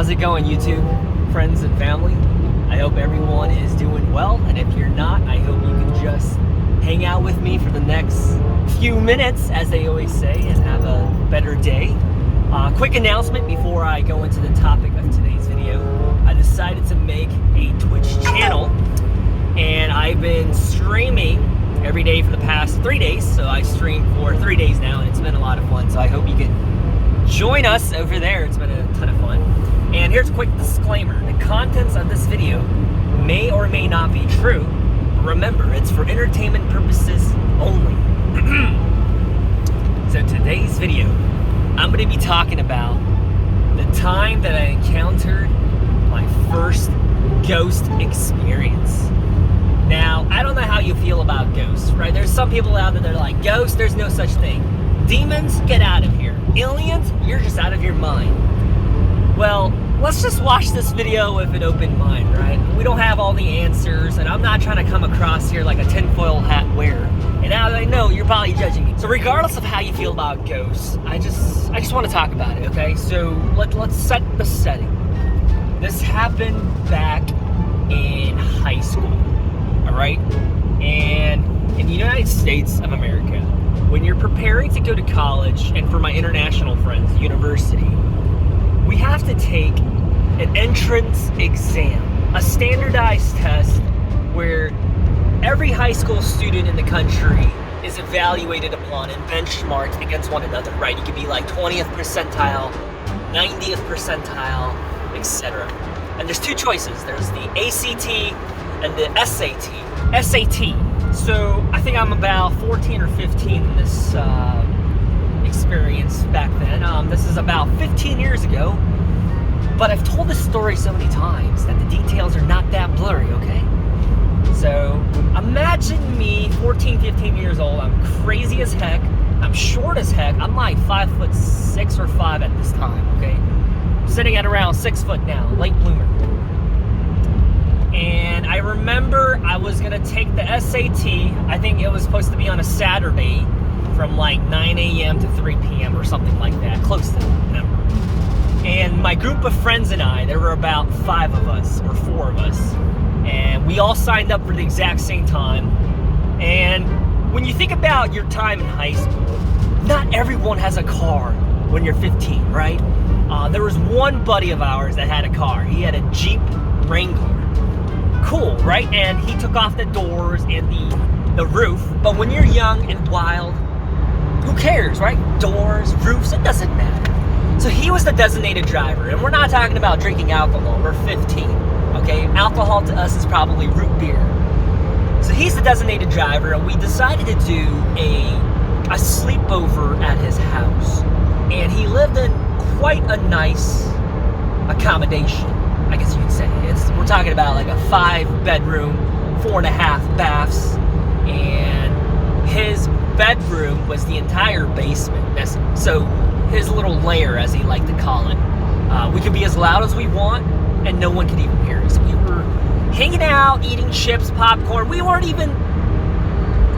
How's it going, YouTube, friends and family? I hope everyone is doing well, and if you're not, I hope you can just hang out with me for the next few minutes, as they always say, and have a better day. Quick announcement before I go into the topic of today's video. I decided to make a Twitch channel, and I've been streaming every day for the past 3 days, so I streamed for 3 days now, and it's been a lot of fun, so I hope you can join us over there. It's been a ton of fun. And here's a quick disclaimer. The contents of this video may or may not be true. Remember, it's for entertainment purposes only. So today's video, I'm going to be talking about the time that I encountered my first ghost experience. Now, I don't know how you feel about ghosts, right? There's some people out there that are like, ghosts, there's no such thing. Demons, get out of here. Aliens, you're just out of your mind. Well, let's just watch this video with an open mind, right? We don't have all the answers, and I'm not trying to come across here like a tinfoil hat wearer. And now that I know, you're probably judging me. So regardless of how you feel about ghosts, I just want to talk about it, okay? So let's set the setting. This happened back in high school, all right? And in the United States of America, when you're preparing to go to college, and for my international friends, university, we have to take an entrance exam, a standardized test where every high school student in the country is evaluated upon and benchmarked against one another, right? You could be like 20th percentile, 90th percentile, etc. And there's two choices. There's the ACT and the SAT. SAT. So I think I'm about 14 or 15 in this experience back then. This is about 15 years ago, but I've told this story so many times that the details are not that blurry, okay? So imagine me, 14, 15 years old. I'm crazy as heck. I'm short as heck. I'm like 5'6" or 5 at this time, okay? I'm sitting at around 6 foot now, late bloomer. And I remember I was gonna take the SAT. I think it was supposed to be on a Saturday from like 9 a.m. to 3 p.m. or something like that, close to that number. And my group of friends and I, there were about 5 of us, or 4 of us, and we all signed up for the exact same time. And when you think about your time in high school, not everyone has a car when you're 15, right? There was one buddy of ours that had a car. He had a Jeep Wrangler. Cool, right? And he took off the doors and the roof. But when you're young and wild, who cares, right? Doors, roofs, it doesn't matter. So he was the designated driver, and we're not talking about drinking alcohol. We're 15, okay? Alcohol to us is probably root beer. So he's the designated driver, and we decided to do a sleepover at his house. And he lived in quite a nice accommodation, I guess you could say. We're talking about like a 5-bedroom, 4.5 baths, and his bedroom was the entire basement. So his little lair, as he liked to call it. We could be as loud as we want, and no one could even hear us. We were hanging out, eating chips, popcorn. We weren't even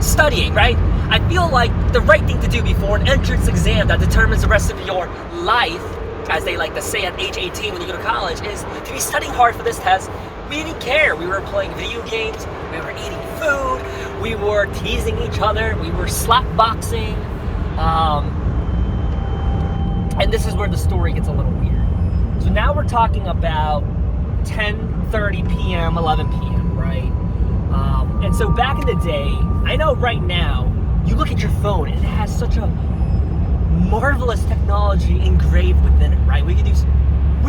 studying, right? I feel like the right thing to do before an entrance exam that determines the rest of your life, as they like to say at age 18 when you go to college, is to be studying hard for this test. We didn't care. We were playing video games, we were eating food, we were teasing each other, we were slap boxing, and this is where the story gets a little weird. So now we're talking about 10:30 p.m., 11 p.m., right? And so back in the day, I know right now, you look at your phone and it has such a marvelous technology engraved within it, right? We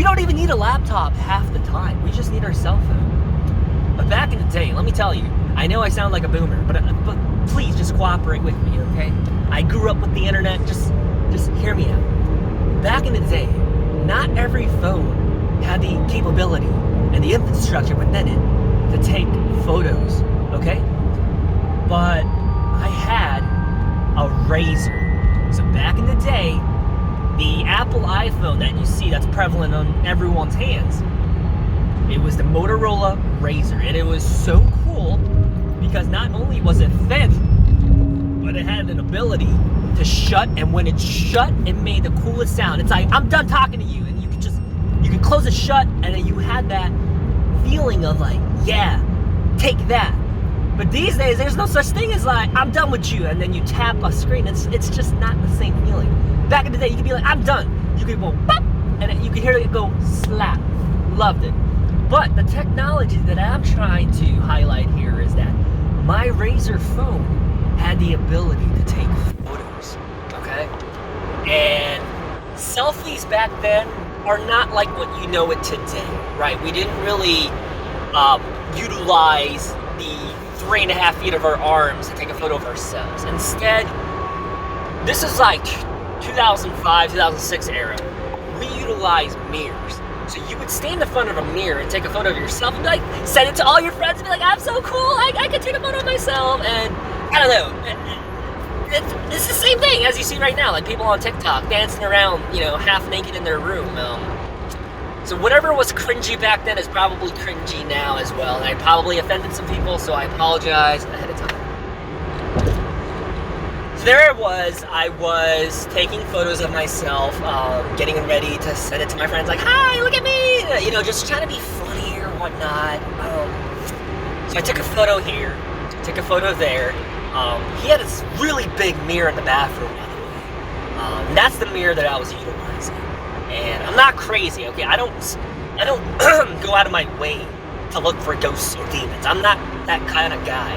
don't even need a laptop half the time. We just need our cell phone. But back in the day, let me tell you, I know I sound like a boomer, but please just cooperate with me, okay? I grew up with the internet. Just hear me out. Back in the day, not every phone had the capability and the infrastructure within it to take photos, okay? But I had a Razr. So back in the day, the Apple iPhone that you see that's prevalent on everyone's hands, it was the Motorola Razr. And it was so cool because not only was it thin, but it had an ability to shut, and when it shut, it made the coolest sound. It's like, I'm done talking to you, and you could just you could close it shut, and then you had that feeling of like, yeah, take that. But these days, there's no such thing as like, I'm done with you, and then you tap a screen. It's just not the same feeling. Back in the day, you could be like, I'm done. You could go, bop, and you could hear it go slap. Loved it. But the technology that I'm trying to highlight here is that my Razr phone had the ability to take photos, okay? And selfies back then are not like what you know it today, right? We didn't really utilize the 3.5 feet of our arms to take a photo of ourselves. Instead, this is like 2005, 2006 era. We utilize mirrors. So you would stand in front of a mirror and take a photo of yourself and be like, send it to all your friends and be like, I'm so cool, I can take a photo of myself. And I don't know, it's the same thing as you see right now, like people on TikTok dancing around, you know, half naked in their room. So whatever was cringy back then is probably cringy now as well. And I probably offended some people, so I apologize ahead of time. So there I was taking photos of myself, getting ready to send it to my friends, like, hi, look at me, you know, just trying to be funny or whatnot. So I took a photo here, took a photo there. He had this really big mirror in the bathroom, by the way. And that's the mirror that I was utilizing. And I'm not crazy, okay? I don't go out of my way to look for ghosts or demons. I'm not that kind of guy.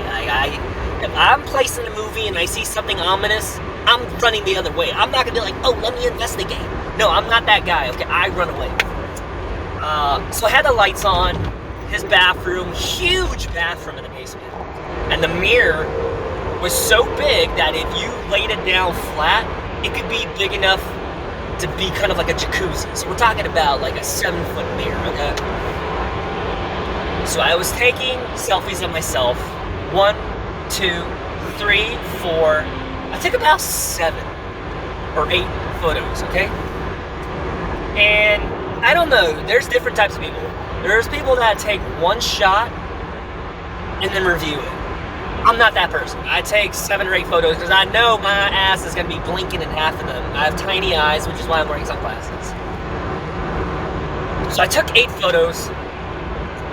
If I'm placed in a movie and I see something ominous, I'm running the other way. I'm not gonna be like, oh, let me investigate. No, I'm not that guy, okay? I run away. So I had the lights on, his bathroom, huge bathroom in the basement. And the mirror was so big that if you laid it down flat, it could be big enough to be kind of like a jacuzzi. So we're talking about like a 7-foot mirror, okay? So I was taking selfies of myself. 1, 2, 3, 4. I took about 7 or 8 photos, okay? And I don't know, there's different types of people. There's people that take one shot and then review it. I'm not that person. I take 7 or 8 photos because I know my ass is going to be blinking in half of them. I have tiny eyes, which is why I'm wearing sunglasses. So I took 8 photos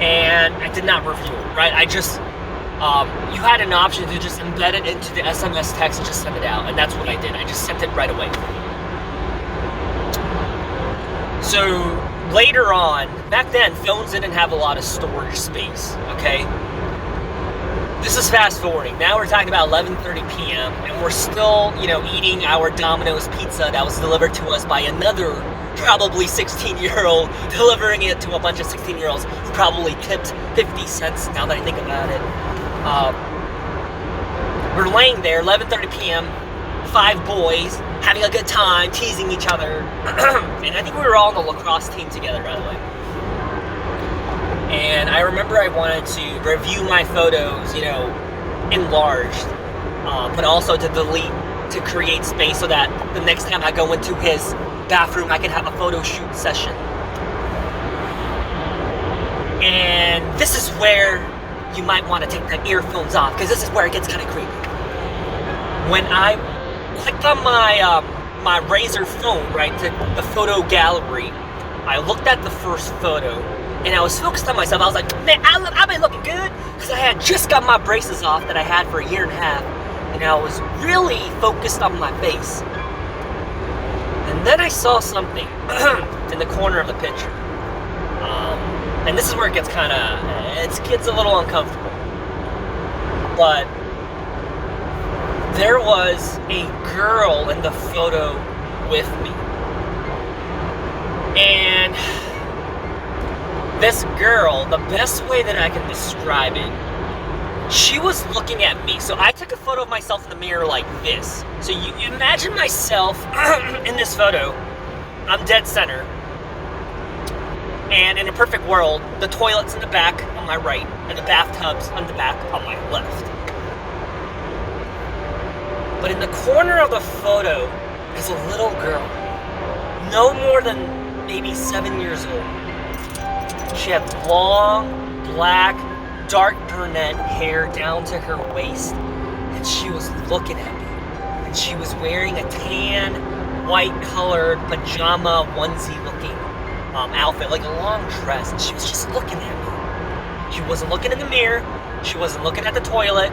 and I did not review it, right? I just, you had an option to just embed it into the SMS text and just send it out. And that's what I did. I just sent it right away. So later on, back then, phones didn't have a lot of storage space, okay? This is fast forwarding. Now we're talking about 11:30 p.m. and we're still, you know, eating our Domino's pizza that was delivered to us by another probably 16-year-old, delivering it to a bunch of 16-year-olds who probably tipped 50 cents now that I think about it. We're laying there, 11:30 p.m., 5 boys, having a good time, teasing each other. And I think we were all on the lacrosse team together, by the way. And I remember I wanted to review my photos, you know, enlarged, but also to delete, to create space so that the next time I go into his bathroom, I can have a photo shoot session. And this is where you might want to take the earphones off, because this is where it gets kind of creepy. When I clicked on my Razr phone, right, to the photo gallery, I looked at the first photo, and I was focused on myself. I was like, man, I've been looking good, because I had just got my braces off that I had for a year and a half, and I was really focused on my face. And then I saw something in the corner of the picture. And this is where it gets kind of, it gets a little uncomfortable. But there was a girl in the photo with me. And this girl, the best way that I can describe it, she was looking at me. So I took a photo of myself in the mirror like this. So you imagine myself in this photo. I'm dead center. And in a perfect world, the toilet's in the back on my right, and the bathtub's on the back on my left. But in the corner of the photo is a little girl, no more than maybe 7 years old. She had long, black, dark brunette hair down to her waist, and she was looking at me. And she was wearing a tan, white-colored pajama onesie looking outfit, like a long dress, and she was just looking at me. She wasn't looking in the mirror. She wasn't looking at the toilet.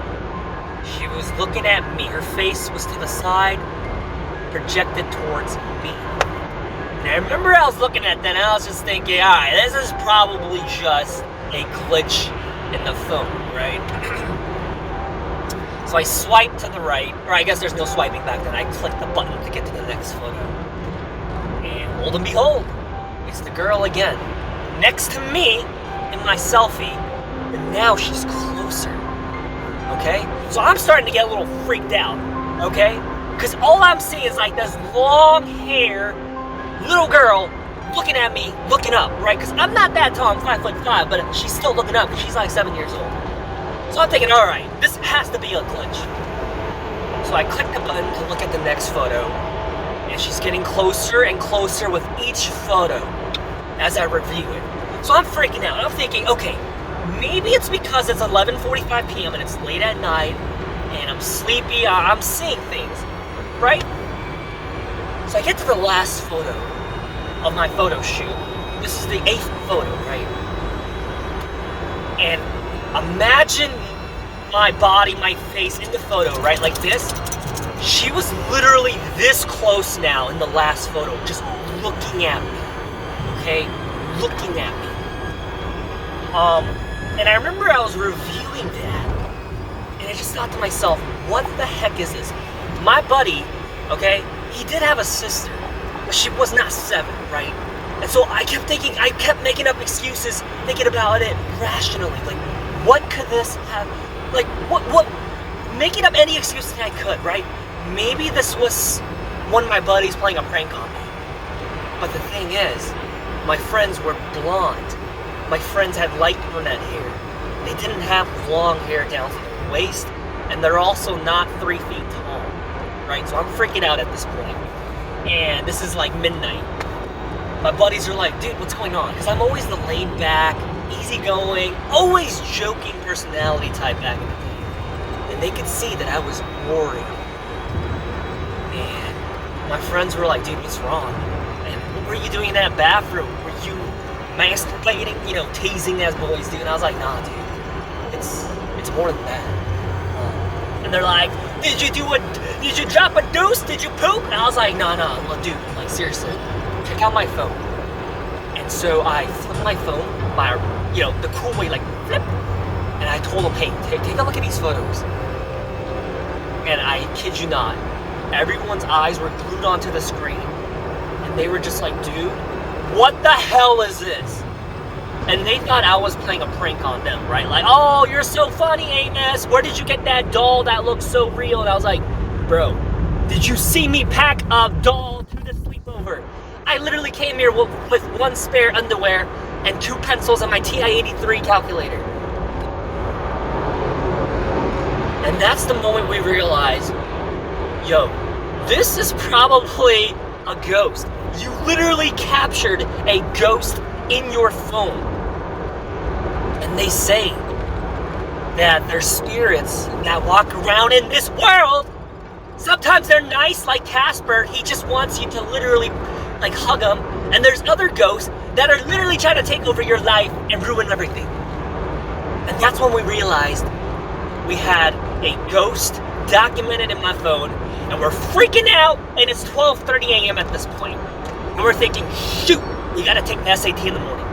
She was looking at me. Her face was to the side, projected towards me. And I remember I was looking at that and I was just thinking, alright, this is probably just a glitch in the phone, right? So I swiped to the right, or I guess there's no swiping back then. I clicked the button to get to the next photo. And lo and behold, it's the girl again, next to me in my selfie, and now she's closer, okay? So I'm starting to get a little freaked out, okay? Because all I'm seeing is like this long hair, little girl looking at me, looking up, right? Because I'm not that tall, I'm 5'5", but she's still looking up because she's like 7 years old. So I'm thinking, all right, this has to be a glitch. So I click the button to look at the next photo, and she's getting closer and closer with each photo as I review it. So I'm freaking out. I'm thinking, okay, maybe it's because it's 11:45 p.m. and it's late at night, and I'm sleepy, I'm seeing things, right? So I get to the last photo of my photo shoot. This is the 8th photo, right? And imagine my body, my face in the photo, right? Like this. She was literally this close now in the last photo, just looking at me, okay? Looking at me. And I remember I was reviewing that, and I just thought to myself, what the heck is this? My buddy, okay, he did have a sister, but she was not 7, right? And so I kept making up excuses, thinking about it rationally. Like, what could this have, like, what, making up any excuse that I could, right? Maybe this was one of my buddies playing a prank on me. But the thing is, my friends were blonde. My friends had light brunette hair. They didn't have long hair down to their waist, and they're also not 3 feet tall, right? So I'm freaking out at this point. And this is like midnight. My buddies are like, dude, what's going on? Because I'm always the laid back, easygoing, always joking personality type back in the day. And they could see that I was worried. And my friends were like, dude, what's wrong? And what were you doing in that bathroom? Were you masturbating, you know, teasing as boys do? And I was like, nah, dude, it's more than that. And they're like, did you drop a deuce? Did you poop? And I was like, nah, well, dude, like, seriously, check out my phone. And so I flipped my phone by, you know, the cool way, like, flip. And I told them, hey, take a look at these photos. And I kid you not, everyone's eyes were glued onto the screen. And they were just like, dude, what the hell is this? And they thought I was playing a prank on them, right? Like, oh, you're so funny, Amos. Where did you get that doll that looks so real? And I was like, bro, did you see me pack a doll to the sleepover? I literally came here with one spare underwear and 2 pencils and my TI-83 calculator. And that's the moment we realized, yo, this is probably a ghost. You literally captured a ghost in your phone. And they say that there's spirits that walk around in this world. Sometimes they're nice, like Casper. He just wants you to literally, like, hug him. And there's other ghosts that are literally trying to take over your life and ruin everything. And that's when we realized we had a ghost documented in my phone, and we're freaking out, and it's 12:30 a.m. at this point. And we're thinking, shoot, we gotta take the SAT in the morning.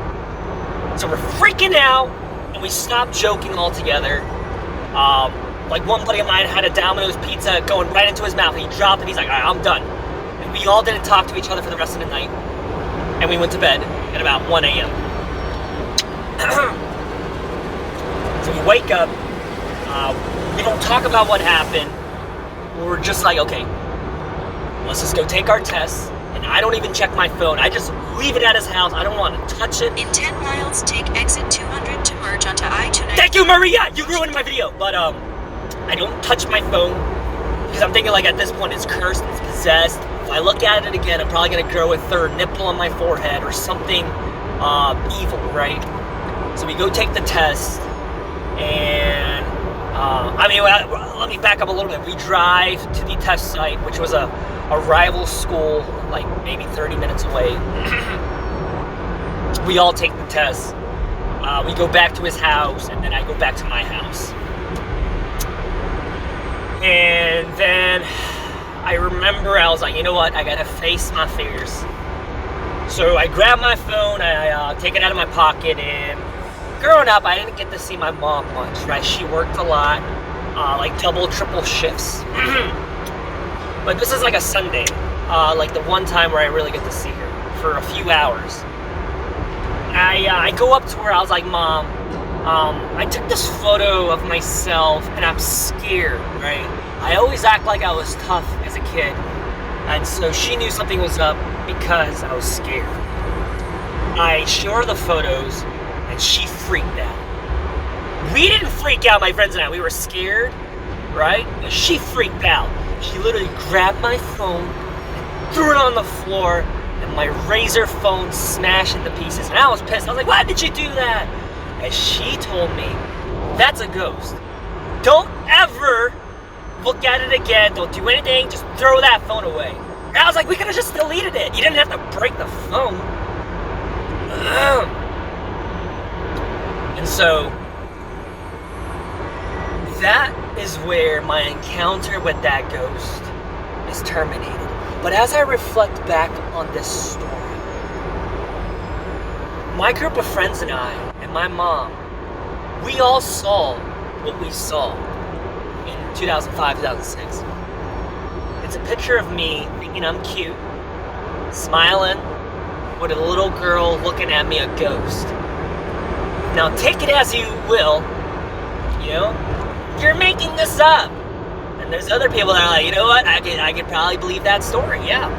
So we're freaking out, and we stopped joking altogether. Like, one buddy of mine had a Domino's pizza going right into his mouth, and he dropped it. He's like, all right, I'm done. And we all didn't talk to each other for the rest of the night. And we went to bed at about 1 a.m. So we wake up. We don't talk about what happened. We're just like, okay, let's just go take our tests. And I don't even check my phone. I just leave it at his house. I don't want to touch it. In 10 miles, take exit 200 to merge onto I-290. Thank you, Maria! You ruined my video. But, I don't touch my phone because I'm thinking, like, at this point, it's cursed, it's possessed. If I look at it again, I'm probably going to grow a 3rd nipple on my forehead or something evil, right? So we go take the test, and let me back up a little bit. We drive to the test site, which was a rival school, like maybe 30 minutes away. we all take the test. We go back to his house, and then I go back to my house. And then I remember I was like, you know what? I gotta face my fears. So I grab my phone, I take it out of my pocket, and growing up, I didn't get to see my mom much, right? She worked a lot, like double, triple shifts. But this is like a Sunday, like the one time where I really get to see her for a few hours. I go up to her, I was like, Mom, I took this photo of myself and I'm scared, right? I always act like I was tough as a kid. And so she knew something was up because I was scared. I show her the photos and she freaked out. We didn't freak out, my friends and I. We were scared, right? But she freaked out. She literally grabbed my phone and threw it on the floor, and my Razr phone smashed into pieces. And I was pissed. I was like, why did you do that? And she told me, that's a ghost. Don't ever look at it again. Don't do anything. Just throw that phone away. And I was like, we could have just deleted it. You didn't have to break the phone. And so, that is where my encounter with that ghost is terminated. But as I reflect back on this story, my group of friends and I, and my mom, we all saw what we saw in 2005, 2006. It's a picture of me thinking I'm cute, smiling, with a little girl looking at me, a ghost. Now take it as you will, you know, you're making this up. And there's other people that are like, you know what, I could probably believe that story, yeah.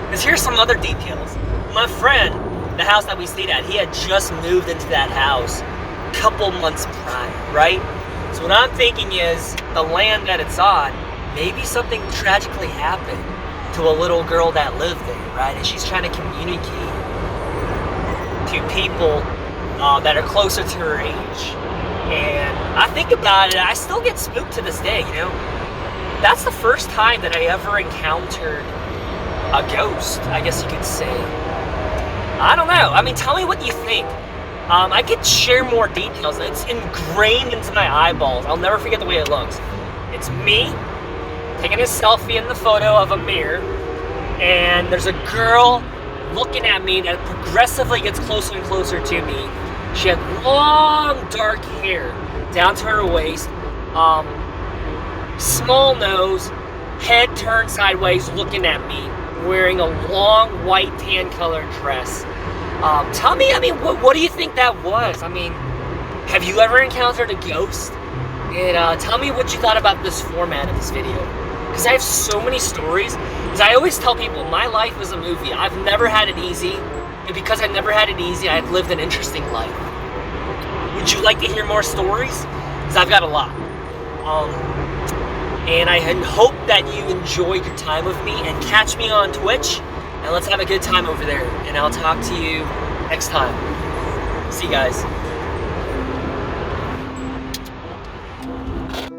Because here's some other details. My friend, the house that we stayed at, he had just moved into that house a couple months prior, right? So what I'm thinking is, the land that it's on, maybe something tragically happened to a little girl that lived there, right? And she's trying to communicate to people that are closer to her age. And I think about it, I still get spooked to this day, you know? That's the first time that I ever encountered a ghost, I guess you could say. I don't know. I mean, tell me what you think. I could share more details. It's ingrained into my eyeballs. I'll never forget the way it looks. It's me taking a selfie in the photo of a mirror, and there's a girl looking at me that progressively gets closer and closer to me. She had long, dark hair down to her waist, small nose, head turned sideways looking at me, wearing a long white tan colored dress. Tell me, I mean, what do you think that was? I mean, have you ever encountered a ghost? And tell me what you thought about this format of this video. Because I have so many stories. Because I always tell people, my life is a movie. I've never had it easy. And because I never had it easy, I've lived an interesting life. Would you like to hear more stories? Because I've got a lot. And I hope that you enjoyed your time with me, and catch me on Twitch, and let's have a good time over there. And I'll talk to you next time. See you guys.